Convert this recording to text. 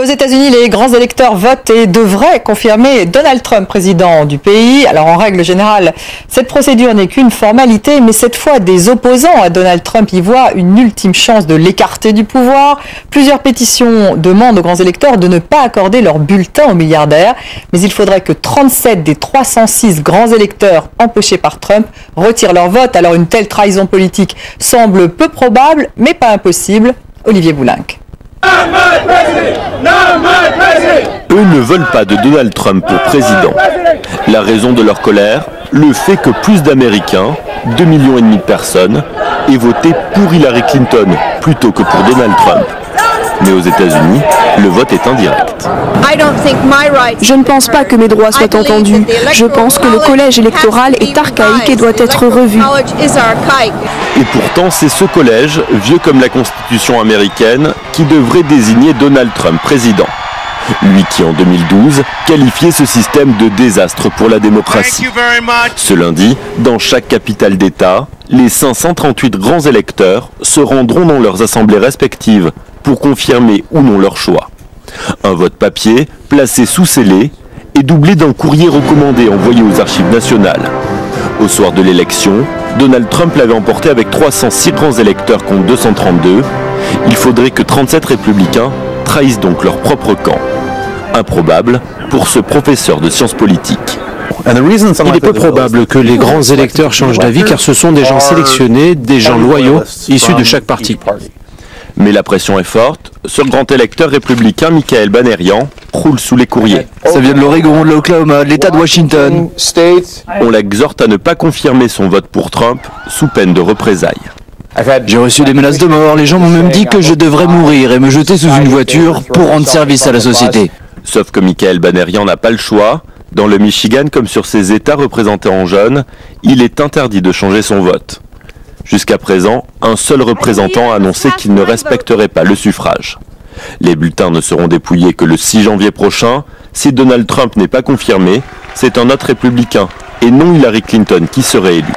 Aux États-Unis, les grands électeurs votent et devraient confirmer Donald Trump président du pays. Alors en règle générale, cette procédure n'est qu'une formalité, mais cette fois, des opposants à Donald Trump y voient une ultime chance de l'écarter du pouvoir. Plusieurs pétitions demandent aux grands électeurs de ne pas accorder leur bulletin aux milliardaires, mais il faudrait que 37 des 306 grands électeurs empochés par Trump retirent leur vote. Alors une telle trahison politique semble peu probable, mais pas impossible. Olivier Boulinck. Eux ne veulent pas de Donald Trump pour président. La raison de leur colère, le fait que plus d'Américains, 2,5 millions de personnes, aient voté pour Hillary Clinton plutôt que pour Donald Trump. Mais aux États-Unis, le vote est indirect. Je ne pense pas que mes droits soient entendus. Je pense que le collège électoral est archaïque et doit être revu. Et pourtant, c'est ce collège, vieux comme la Constitution américaine, qui devrait désigner Donald Trump président. Lui qui, en 2012, qualifiait ce système de désastre pour la démocratie. Ce lundi, dans chaque capitale d'État, les 538 grands électeurs se rendront dans leurs assemblées respectives pour confirmer ou non leur choix. Un vote papier, placé sous scellé, et doublé d'un courrier recommandé envoyé aux archives nationales. Au soir de l'élection, Donald Trump l'avait emporté avec 306 grands électeurs contre 232. Il faudrait que 37 républicains trahissent donc leur propre camp. Improbable pour ce professeur de sciences politiques. Il est peu probable que les grands électeurs changent d'avis car ce sont des gens sélectionnés, des gens loyaux, issus de chaque parti. Mais la pression est forte. Ce grand électeur républicain, Michael Banerian, roule sous les courriers. Ça vient de l'Oregon, de l'Oklahoma, de l'État de Washington. On l'exhorte à ne pas confirmer son vote pour Trump sous peine de représailles. J'ai reçu des menaces de mort, les gens m'ont même dit que je devrais mourir et me jeter sous une voiture pour rendre service à la société. Sauf que Michael Banerian n'a pas le choix. Dans le Michigan, comme sur ses États représentés en jaune, il est interdit de changer son vote. Jusqu'à présent, un seul représentant a annoncé qu'il ne respecterait pas le suffrage. Les bulletins ne seront dépouillés que le 6 janvier prochain. Si Donald Trump n'est pas confirmé, c'est un autre républicain, et non Hillary Clinton, qui serait élu.